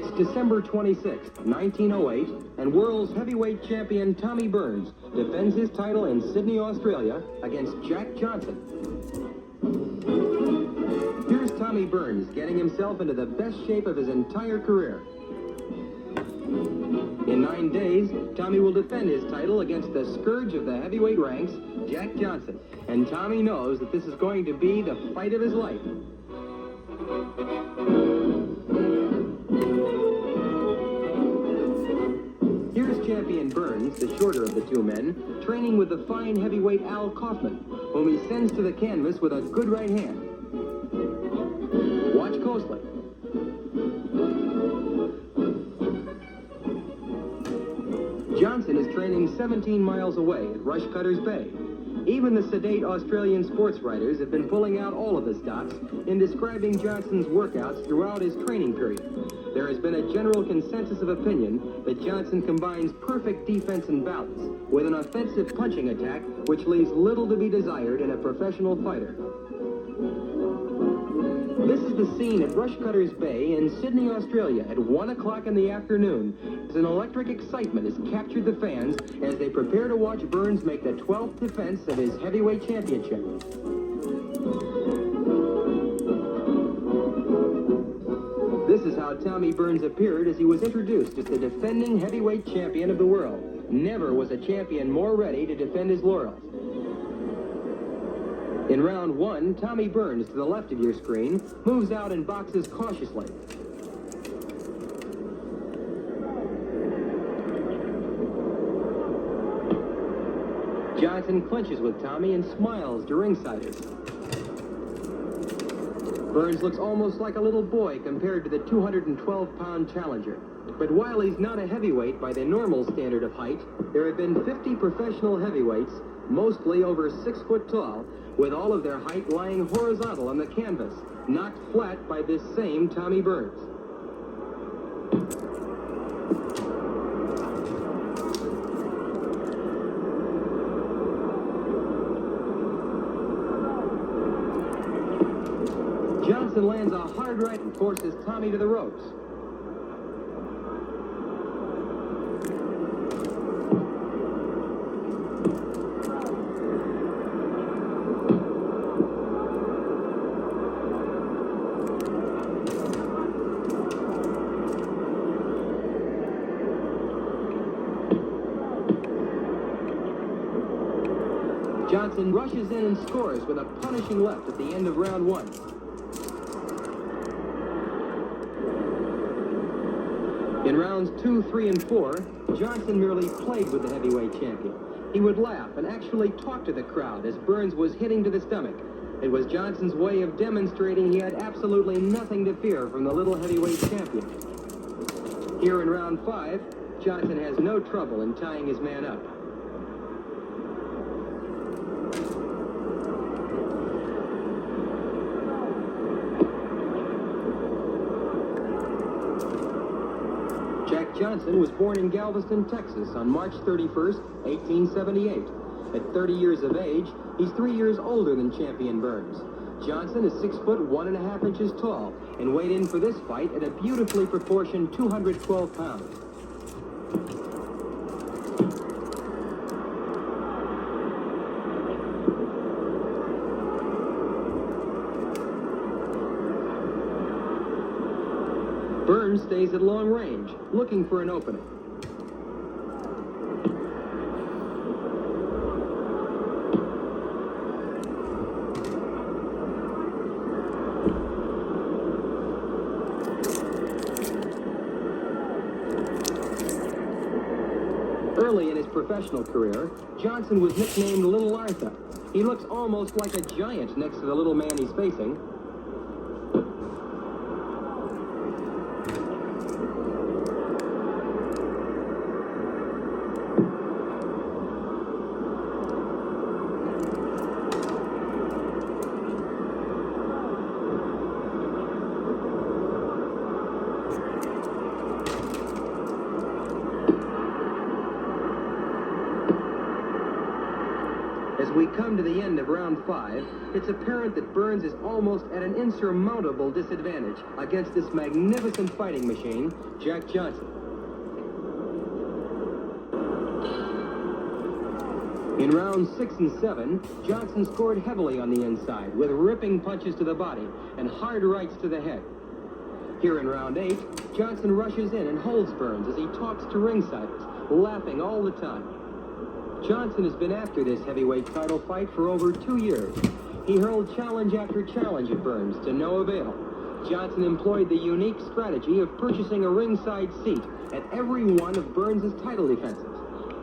It's December 26, 1908, and world's heavyweight champion Tommy Burns defends his title in Sydney, Australia, against Jack Johnson. Here's Tommy Burns getting himself into the best shape of his entire career. In 9 days, Tommy will defend his title against the scourge of the heavyweight ranks, Jack Johnson. And Tommy knows that this is going to be the fight of his life. Here's champion Burns, the shorter of the two men, training with the fine heavyweight Al Kaufman, whom he sends to the canvas with a good right hand. Watch closely. Johnson is training 17 miles away at Rushcutters Bay. Even the sedate Australian sports writers have been pulling out all of the stops in describing Johnson's workouts throughout his training period. There has been a general consensus of opinion that Johnson combines perfect defense and balance with an offensive punching attack which leaves little to be desired in a professional fighter. This is the scene at Rushcutters Bay in Sydney, Australia at 1 o'clock in the afternoon as an electric excitement has captured the fans as they prepare to watch Burns make the 12th defense of his heavyweight championship. This is how Tommy Burns appeared as he was introduced as the defending heavyweight champion of the world. Never was a champion more ready to defend his laurels. In round one, Tommy Burns, to the left of your screen, moves out and boxes cautiously. Johnson clinches with Tommy and smiles to ringsiders. Burns looks almost like a little boy compared to the 212-pound challenger. But while he's not a heavyweight by the normal standard of height, there have been 50 professional heavyweights, mostly over 6 foot tall, with all of their height lying horizontal on the canvas, knocked flat by this same Tommy Burns. Johnson lands a hard right and forces Tommy to the ropes. Johnson rushes in and scores with a punishing left at the end of round one. In rounds 2, 3, and 4, Johnson merely played with the heavyweight champion. He would laugh and actually talk to the crowd as Burns was hitting to the stomach. It was Johnson's way of demonstrating he had absolutely nothing to fear from the little heavyweight champion. Here in round 5, Johnson has no trouble in tying his man up. Jack Johnson was born in Galveston, Texas on March 31st, 1878. At 30 years of age, he's 3 years older than champion Burns. Johnson is 6 foot 1.5 inches tall and weighed in for this fight at a beautifully proportioned 212 pounds. Burns stays at long range, looking for an opening. Early in his professional career, Johnson was nicknamed Little Arthur. He looks almost like a giant next to the little man he's facing. As As we come to the end of round 5, it's apparent that Burns is almost at an insurmountable disadvantage against this magnificent fighting machine, Jack Johnson. In rounds 6 and 7, Johnson scored heavily on the inside with ripping punches to the body and hard rights to the head. Here in round 8, Johnson rushes in and holds Burns as he talks to ringsiders, laughing all the time. Johnson has been after this heavyweight title fight for over 2 years. He hurled challenge after challenge at Burns to no avail. Johnson employed the unique strategy of purchasing a ringside seat at every one of Burns' title defenses.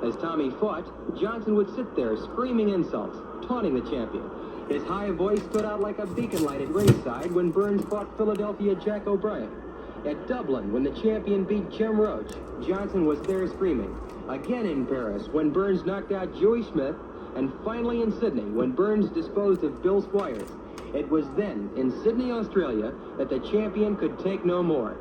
As Tommy fought, Johnson would sit there screaming insults, taunting the champion. His high voice stood out like a beacon light at ringside when Burns fought Philadelphia Jack O'Brien. At Dublin, when the champion beat Jim Roach, Johnson was there screaming. Again in Paris, when Burns knocked out Joey Smith, and finally in Sydney, when Burns disposed of Bill Squires. It was then, in Sydney, Australia, that the champion could take no more.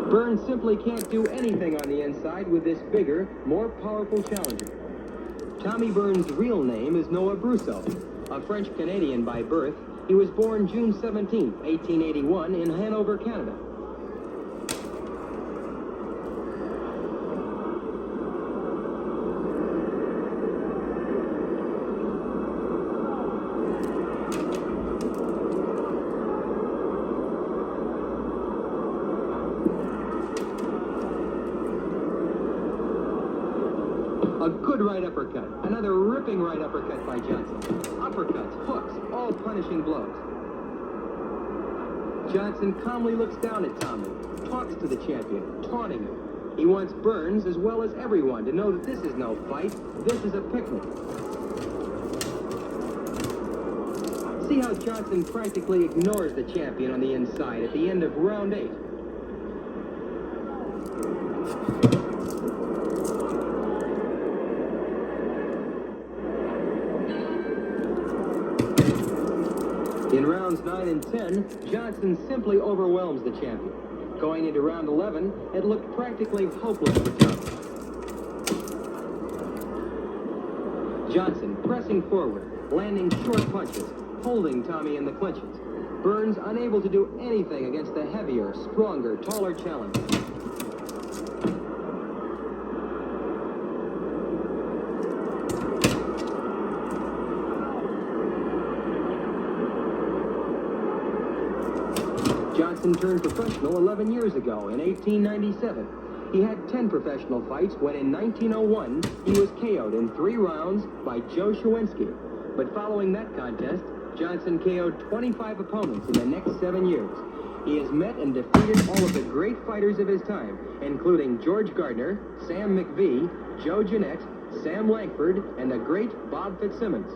Burns simply can't do anything on the inside with this bigger, more powerful challenger. Tommy Burns' real name is Noah Brousseau. A French-Canadian by birth, he was born June 17, 1881 in Hanover, Canada. A good right uppercut. Another ripping right uppercut by Johnson. Uppercuts, hooks, all punishing blows. Johnson calmly looks down at Tommy, talks to the champion, taunting him. He wants Burns, as well as everyone, to know that this is no fight. This is a picnic. See how Johnson practically ignores the champion on the inside at the end of round 8. In rounds 9 and 10, Johnson simply overwhelms the champion. Going into round 11, it looked practically hopeless for Tommy. Johnson pressing forward, landing short punches, holding Tommy in the clinches. Burns unable to do anything against the heavier, stronger, taller challenger. Johnson turned professional 11 years ago in 1897. He had 10 professional fights when in 1901 he was KO'd in 3 rounds by Joe Shawinski. But following that contest, Johnson KO'd 25 opponents in the next 7 years. He has met and defeated all of the great fighters of his time, including George Gardner, Sam McVie, Joe Jeanette, Sam Lankford, and the great Bob Fitzsimmons.